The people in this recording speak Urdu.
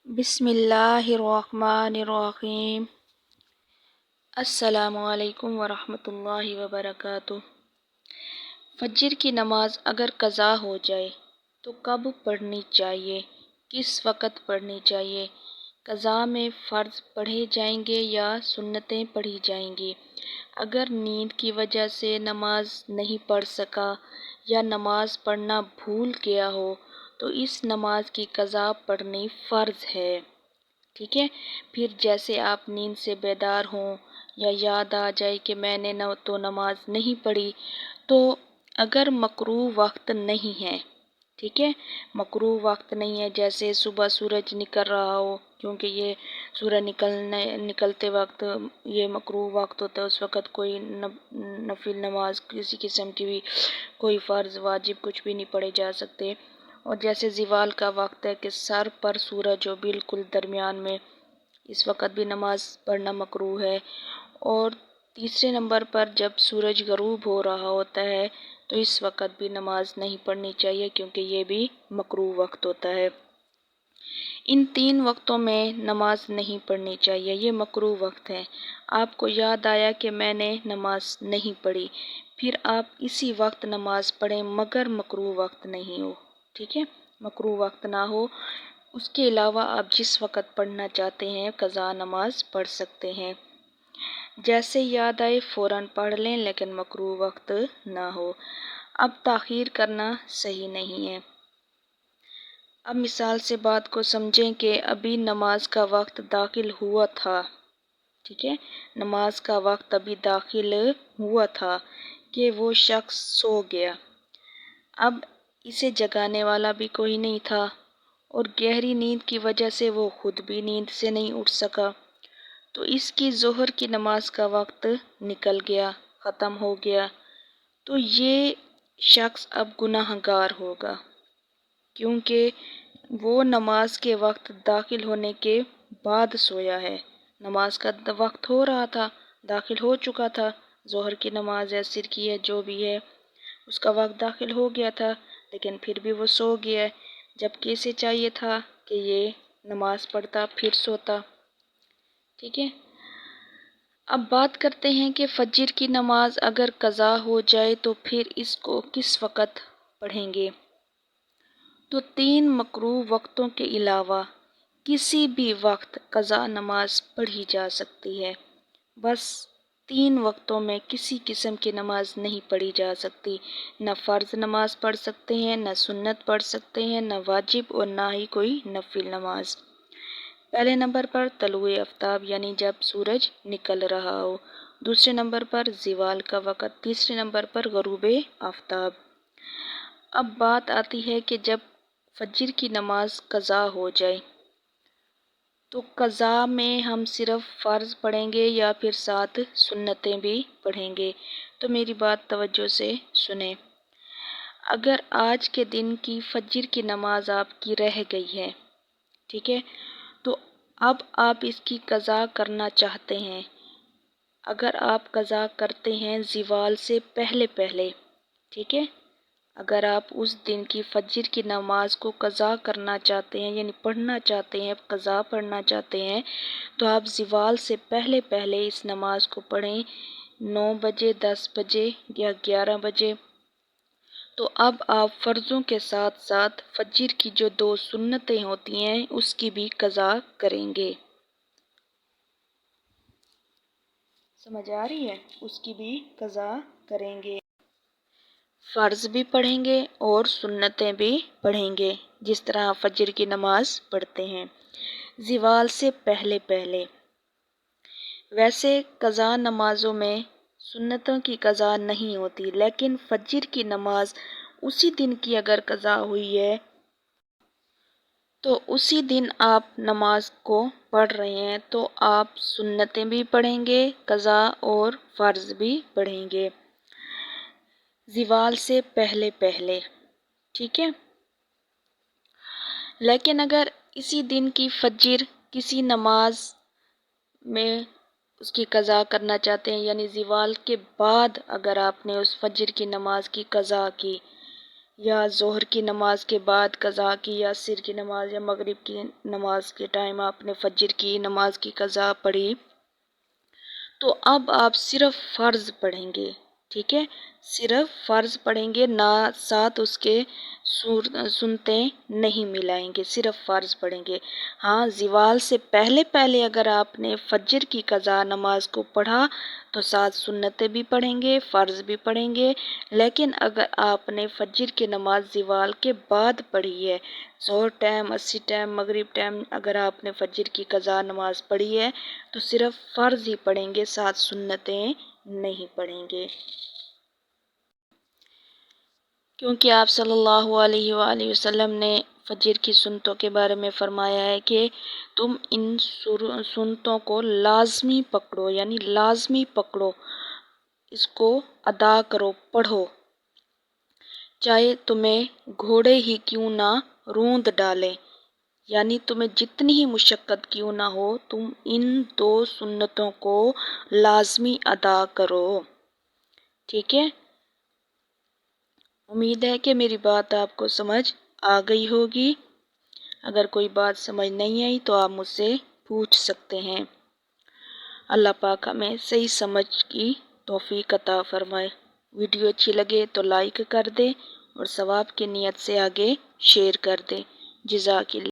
بسم اللہ الرحمن الرحیم۔ السلام علیکم ورحمۃ اللہ وبرکاتہ۔ فجر کی نماز اگر قضا ہو جائے تو کب پڑھنی چاہیے، کس وقت پڑھنی چاہیے؟ قضا میں فرض پڑھے جائیں گے یا سنتیں پڑھی جائیں گی؟ اگر نیند کی وجہ سے نماز نہیں پڑھ سکا یا نماز پڑھنا بھول گیا ہو تو اس نماز کی قضا پڑھنی فرض ہے، ٹھیک ہے۔ پھر جیسے آپ نیند سے بیدار ہوں یا یاد آ جائے کہ میں نے تو نماز نہیں پڑھی، تو اگر مکروہ وقت نہیں ہے، ٹھیک ہے، مکروہ وقت نہیں ہے، جیسے صبح سورج نکل رہا ہو، کیونکہ یہ سورج نکلتے وقت یہ مکروہ وقت ہوتا ہے، اس وقت کوئی نفل نماز کسی قسم کی بھی، کوئی فرض واجب کچھ بھی نہیں پڑھے جا سکتے۔ اور جیسے زوال کا وقت ہے کہ سر پر سورج ہو بالکل درمیان میں، اس وقت بھی نماز پڑھنا مکروہ ہے۔ اور تیسرے نمبر پر جب سورج غروب ہو رہا ہوتا ہے تو اس وقت بھی نماز نہیں پڑھنی چاہیے، کیونکہ یہ بھی مکروہ وقت ہوتا ہے۔ ان تین وقتوں میں نماز نہیں پڑھنی چاہیے، یہ مکروہ وقت ہے۔ آپ کو یاد آیا کہ میں نے نماز نہیں پڑھی، پھر آپ اسی وقت نماز پڑھیں، مگر مکروہ وقت نہیں ہو، ٹھیک ہے، مکروہ وقت نہ ہو۔ اس کے علاوہ آپ جس وقت پڑھنا چاہتے ہیں قضا نماز پڑھ سکتے ہیں، جیسے یاد آئے فوراً پڑھ لیں، لیکن مکروہ وقت نہ ہو۔ اب تاخیر کرنا صحیح نہیں ہے۔ اب مثال سے بات کو سمجھیں کہ ابھی نماز کا وقت داخل ہوا تھا، ٹھیک ہے، نماز کا وقت ابھی داخل ہوا تھا کہ وہ شخص سو گیا۔ اب اسے جگانے والا بھی کوئی نہیں تھا اور گہری نیند کی وجہ سے وہ خود بھی نیند سے نہیں اٹھ سکا، تو اس کی ظہر کی نماز کا وقت نکل گیا، ختم ہو گیا، تو یہ شخص اب گناہ گار ہوگا، کیونکہ وہ نماز کے وقت داخل ہونے کے بعد سویا ہے۔ نماز کا وقت ہو رہا تھا، داخل ہو چکا تھا، ظہر کی نماز ہے، عصر کی ہے، جو بھی ہے، اس کا وقت داخل ہو گیا تھا، لیکن پھر بھی وہ سو گیا ہے، جبکہ اسے چاہیے تھا کہ یہ نماز پڑھتا پھر سوتا، ٹھیک ہے۔ اب بات کرتے ہیں کہ فجر کی نماز اگر قضا ہو جائے تو پھر اس کو کس وقت پڑھیں گے؟ تو تین مکروہ وقتوں کے علاوہ کسی بھی وقت قضا نماز پڑھی جا سکتی ہے، بس تین وقتوں میں کسی قسم کی نماز نہیں پڑھی جا سکتی، نہ فرض نماز پڑھ سکتے ہیں، نہ سنت پڑھ سکتے ہیں، نہ واجب، اور نہ ہی کوئی نفل نماز۔ پہلے نمبر پر طلوع آفتاب یعنی جب سورج نکل رہا ہو، دوسرے نمبر پر زوال کا وقت، تیسرے نمبر پر غروب آفتاب۔ اب بات آتی ہے کہ جب فجر کی نماز قضا ہو جائے تو قضا میں ہم صرف فرض پڑھیں گے یا پھر ساتھ سنتیں بھی پڑھیں گے؟ تو میری بات توجہ سے سنیں۔ اگر آج کے دن کی فجر کی نماز آپ کی رہ گئی ہے، ٹھیک ہے، تو اب آپ اس کی قضا کرنا چاہتے ہیں۔ اگر آپ قضا کرتے ہیں زوال سے پہلے پہلے، ٹھیک ہے، اگر آپ اس دن کی فجر کی نماز کو قضا کرنا چاہتے ہیں، یعنی پڑھنا چاہتے ہیں، قضا پڑھنا چاہتے ہیں، تو آپ زوال سے پہلے پہلے اس نماز کو پڑھیں، 9 بجے، 10 بجے یا 11 بجے۔ تو اب آپ فرضوں کے ساتھ ساتھ فجر کی جو 2 سنتیں ہوتی ہیں اس کی بھی قضا کریں گے، سمجھ آ رہی ہے؟ اس کی بھی قضا کریں گے، فرض بھی پڑھیں گے اور سنتیں بھی پڑھیں گے، جس طرح فجر کی نماز پڑھتے ہیں زوال سے پہلے پہلے۔ ویسے قضا نمازوں میں سنتوں کی قضا نہیں ہوتی، لیکن فجر کی نماز اسی دن کی اگر قضا ہوئی ہے تو اسی دن آپ نماز کو پڑھ رہے ہیں تو آپ سنتیں بھی پڑھیں گے قضا اور فرض بھی پڑھیں گے زوال سے پہلے پہلے، ٹھیک ہے۔ لیکن اگر اسی دن کی فجر کسی نماز میں اس کی قضا کرنا چاہتے ہیں، یعنی زوال کے بعد اگر آپ نے اس فجر کی نماز کی قضا کی، یا ظہر کی نماز کے بعد قضا کی، یا عصر کی نماز یا مغرب کی نماز کے ٹائم آپ نے فجر کی نماز کی قضا پڑھی، تو اب آپ صرف فرض پڑھیں گے، ٹھیک ہے، صرف فرض پڑھیں گے، نہ ساتھ اس کے سنتیں نہیں ملائیں گے، صرف فرض پڑھیں گے۔ ہاں، زوال سے پہلے پہلے اگر آپ نے فجر کی قضا نماز کو پڑھا تو ساتھ سنتیں بھی پڑھیں گے، فرض بھی پڑھیں گے، لیکن اگر آپ نے فجر کی نماز زوال کے بعد پڑھی ہے، ظہر ٹائم، عصر ٹائم، مغرب ٹائم، اگر آپ نے فجر کی قضا نماز پڑھی ہے تو صرف فرض ہی پڑھیں گے، ساتھ سنتیں نہیں پڑھیں گے، کیونکہ آپ صلی اللہ علیہ وآلہ وسلم نے فجر کی سنتوں کے بارے میں فرمایا ہے کہ تم ان سنتوں کو لازمی پکڑو، یعنی لازمی پکڑو، اس کو ادا کرو، پڑھو، چاہے تمہیں گھوڑے ہی کیوں نہ روند ڈالیں، یعنی تمہیں جتنی ہی مشقت کیوں نہ ہو، تم ان 2 سنتوں کو لازمی ادا کرو، ٹھیک ہے۔ امید ہے کہ میری بات آپ کو سمجھ آ گئی ہوگی۔ اگر کوئی بات سمجھ نہیں آئی تو آپ مجھ سے پوچھ سکتے ہیں۔ اللہ پاک ہمیں صحیح سمجھ کی توفیق عطا فرمائے۔ ویڈیو اچھی لگے تو لائک کر دیں اور ثواب کی نیت سے آگے شیئر کر دیں۔ جزاک اللہ۔